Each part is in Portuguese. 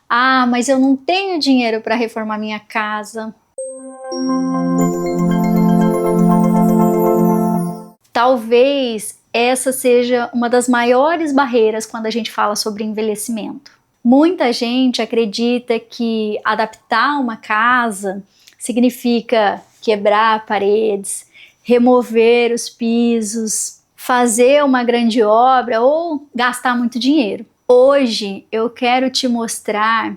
Ah, mas eu não tenho dinheiro para reformar minha casa. Talvez essa seja uma das maiores barreiras quando a gente fala sobre envelhecimento. Muita gente acredita que adaptar uma casa significa quebrar paredes, remover os pisos, fazer uma grande obra ou gastar muito dinheiro. Hoje eu quero te mostrar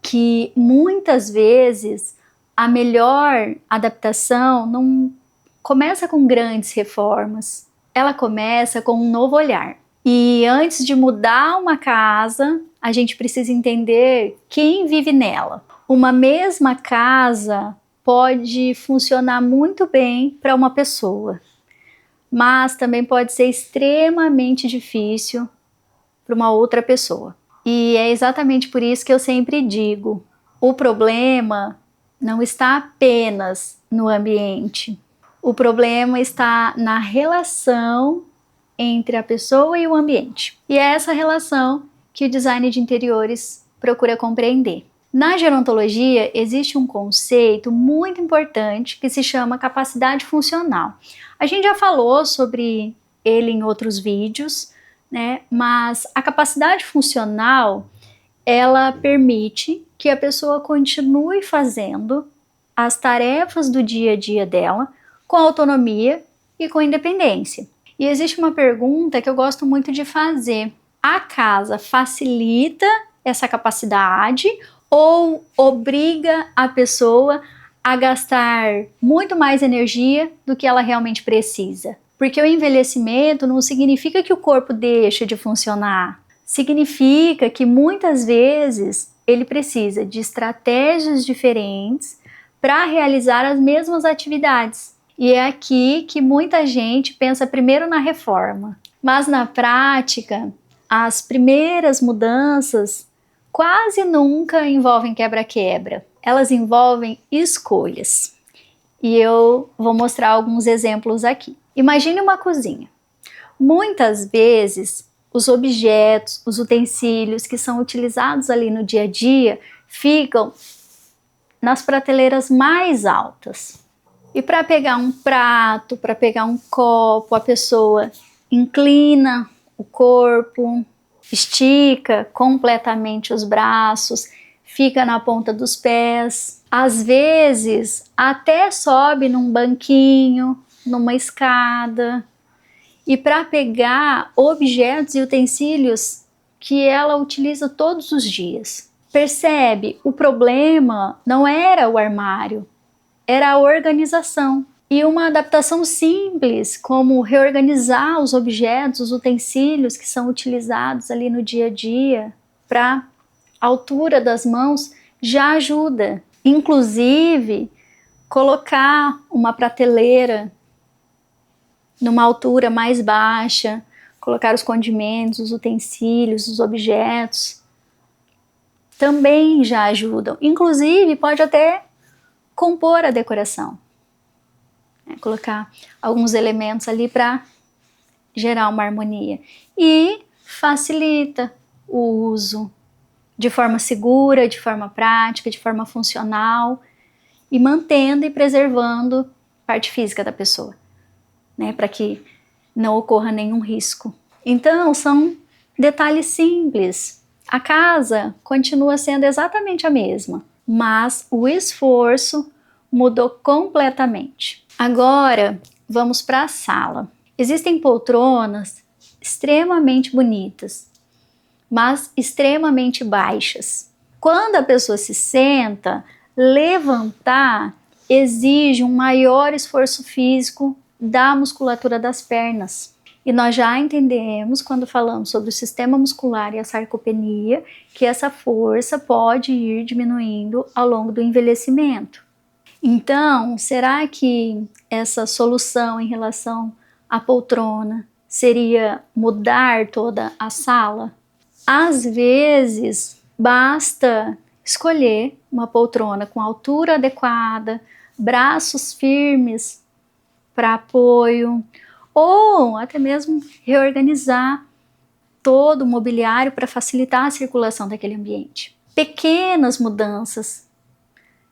que muitas vezes a melhor adaptação não começa com grandes reformas, ela começa com um novo olhar. E antes de mudar uma casa, a gente precisa entender quem vive nela. Uma mesma casa pode funcionar muito bem para uma pessoa, mas também pode ser extremamente difícil para uma outra pessoa. E é exatamente por isso que eu sempre digo: o problema não está apenas no ambiente. O problema está na relação entre a pessoa e o ambiente. E é essa relação que o design de interiores procura compreender. Na gerontologia, existe um conceito muito importante que se chama capacidade funcional. A gente já falou sobre ele em outros vídeos, né? Mas a capacidade funcional, ela permite que a pessoa continue fazendo as tarefas do dia a dia dela com autonomia e com independência. E existe uma pergunta que eu gosto muito de fazer: a casa facilita essa capacidade ou obriga a pessoa a gastar muito mais energia do que ela realmente precisa? Porque o envelhecimento não significa que o corpo deixa de funcionar. Significa que muitas vezes ele precisa de estratégias diferentes para realizar as mesmas atividades. E é aqui que muita gente pensa primeiro na reforma. Mas na prática, as primeiras mudanças quase nunca envolvem quebra-quebra. Elas envolvem escolhas. E eu vou mostrar alguns exemplos aqui. Imagine uma cozinha. Muitas vezes, os objetos, os utensílios que são utilizados ali no dia a dia ficam nas prateleiras mais altas. E para pegar um prato, para pegar um copo, a pessoa inclina o corpo, estica completamente os braços, fica na ponta dos pés. Às vezes, até sobe num banquinho, numa escada. E para pegar objetos e utensílios que ela utiliza todos os dias. Percebe? O problema não era o armário, era a organização. E uma adaptação simples, como reorganizar os objetos, os utensílios que são utilizados ali no dia a dia para a altura das mãos, já ajuda. Inclusive, colocar uma prateleira numa altura mais baixa, colocar os condimentos, os utensílios, os objetos, também já ajudam. Inclusive, pode até compor a decoração. Colocar alguns elementos ali para gerar uma harmonia. E facilita o uso de forma segura, de forma prática, de forma funcional e mantendo e preservando a parte física da pessoa, né, para que não ocorra nenhum risco. Então, são detalhes simples. A casa continua sendo exatamente a mesma, mas o esforço mudou completamente. Agora, vamos para a sala. Existem poltronas extremamente bonitas, mas extremamente baixas. Quando a pessoa se senta, levantar exige um maior esforço físico da musculatura das pernas. E nós já entendemos, quando falamos sobre o sistema muscular e a sarcopenia, que essa força pode ir diminuindo ao longo do envelhecimento. Então, será que essa solução em relação à poltrona seria mudar toda a sala? Às vezes, basta escolher uma poltrona com altura adequada, braços firmes para apoio, ou até mesmo reorganizar todo o mobiliário para facilitar a circulação daquele ambiente. Pequenas mudanças,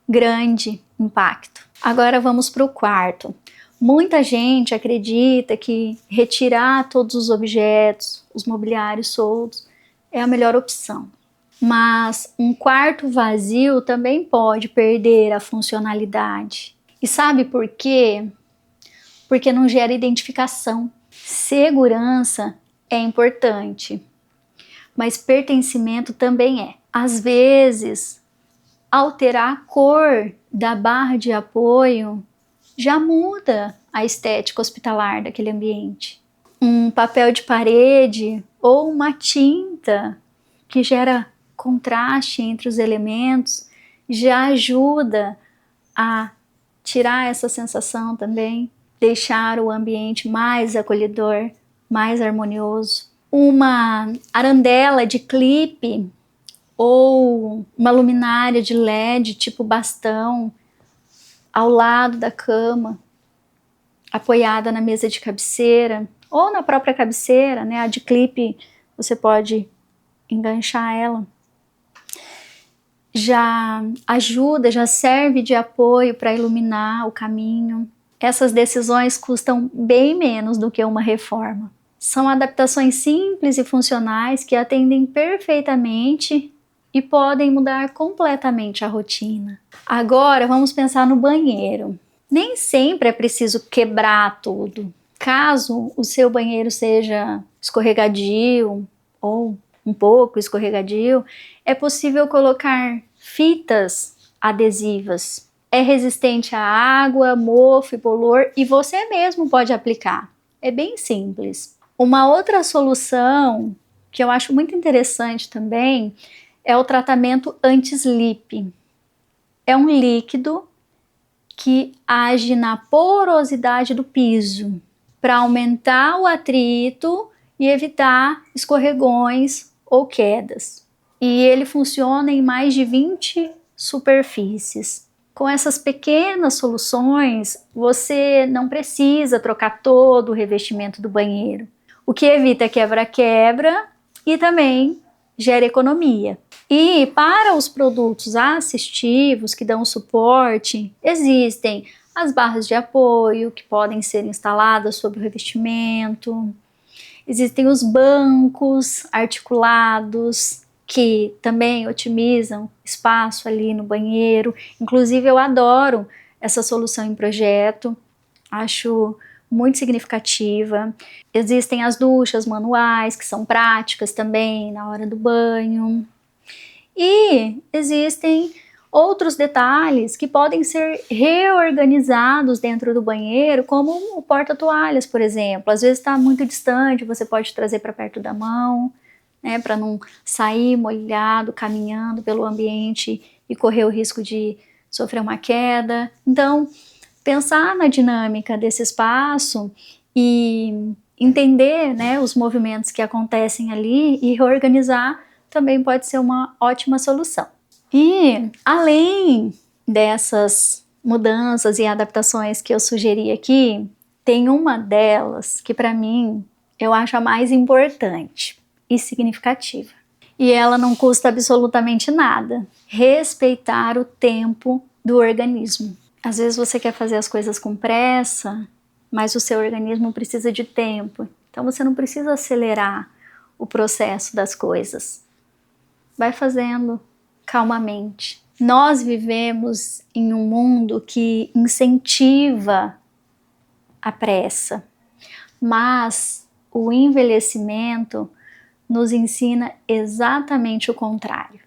grande impacto. Agora vamos para o quarto. Muita gente acredita que retirar todos os objetos, os mobiliários soltos, é a melhor opção. Mas um quarto vazio também pode perder a funcionalidade. E sabe por quê? Porque não gera identificação. Segurança é importante, mas pertencimento também é. Às vezes, alterar a cor da barra de apoio já muda a estética hospitalar daquele ambiente. Um papel de parede ou uma tinta que gera contraste entre os elementos já ajuda a tirar essa sensação também, deixar o ambiente mais acolhedor, mais harmonioso. Uma arandela de clipe ou uma luminária de LED tipo bastão ao lado da cama, apoiada na mesa de cabeceira ou na própria cabeceira, né? A de clipe você pode enganchar ela. Já ajuda, já serve de apoio para iluminar o caminho. Essas decisões custam bem menos do que uma reforma. São adaptações simples e funcionais que atendem perfeitamente e podem mudar completamente a rotina. Agora vamos pensar no banheiro. Nem sempre é preciso quebrar tudo. Caso o seu banheiro seja escorregadio ou um pouco escorregadio, é possível colocar fitas adesivas. É resistente à água, mofo e bolor e você mesmo pode aplicar. É bem simples. Uma outra solução que eu acho muito interessante também é o tratamento anti-slip. É um líquido que age na porosidade do piso para aumentar o atrito e evitar escorregões ou quedas. E ele funciona em mais de 20 superfícies. Com essas pequenas soluções, você não precisa trocar todo o revestimento do banheiro, o que evita quebra-quebra e também gera economia. E para os produtos assistivos que dão suporte, existem as barras de apoio que podem ser instaladas sobre o revestimento, existem os bancos articulados que também otimizam espaço ali no banheiro. Inclusive eu adoro essa solução em projeto, acho muito significativa. Existem as duchas manuais que são práticas também na hora do banho. E existem outros detalhes que podem ser reorganizados dentro do banheiro, como o porta-toalhas, por exemplo. Às vezes está muito distante, você pode trazer para perto da mão, né, para não sair molhado, caminhando pelo ambiente e correr o risco de sofrer uma queda. Então, pensar na dinâmica desse espaço e entender, né, os movimentos que acontecem ali e reorganizar também pode ser uma ótima solução. E além dessas mudanças e adaptações que eu sugeri aqui, tem uma delas que para mim eu acho a mais importante e significativa. E ela não custa absolutamente nada. Respeitar o tempo do organismo. Às vezes você quer fazer as coisas com pressa, mas o seu organismo precisa de tempo. Então você não precisa acelerar o processo das coisas. Vai fazendo calmamente. Nós vivemos em um mundo que incentiva a pressa, mas o envelhecimento nos ensina exatamente o contrário.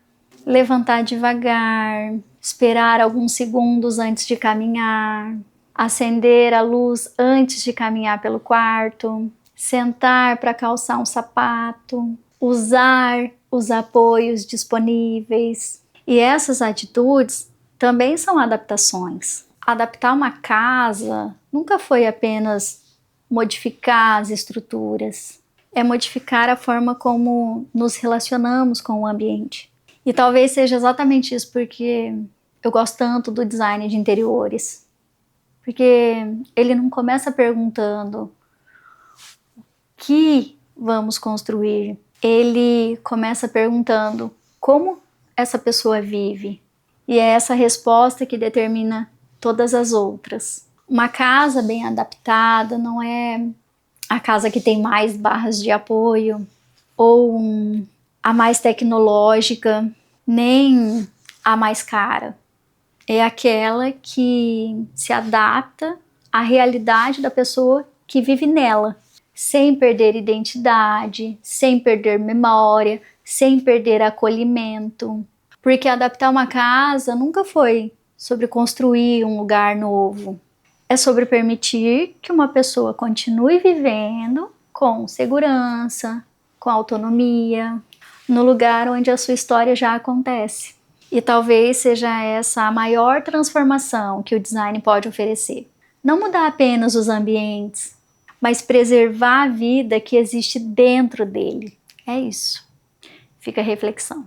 Levantar devagar, esperar alguns segundos antes de caminhar, acender a luz antes de caminhar pelo quarto, sentar para calçar um sapato, usar os apoios disponíveis. E essas atitudes também são adaptações. Adaptar uma casa nunca foi apenas modificar as estruturas, é modificar a forma como nos relacionamos com o ambiente. E talvez seja exatamente isso porque eu gosto tanto do design de interiores. Porque ele não começa perguntando o que vamos construir, ele começa perguntando como essa pessoa vive. E é essa resposta que determina todas as outras. Uma casa bem adaptada não é a casa que tem mais barras de apoio ou a mais tecnológica, nem a mais cara. É aquela que se adapta à realidade da pessoa que vive nela, sem perder identidade, sem perder memória, sem perder acolhimento. Porque adaptar uma casa nunca foi sobre construir um lugar novo. É sobre permitir que uma pessoa continue vivendo com segurança, com autonomia, no lugar onde a sua história já acontece. E talvez seja essa a maior transformação que o design pode oferecer. Não mudar apenas os ambientes, mas preservar a vida que existe dentro dele. É isso. Fica a reflexão.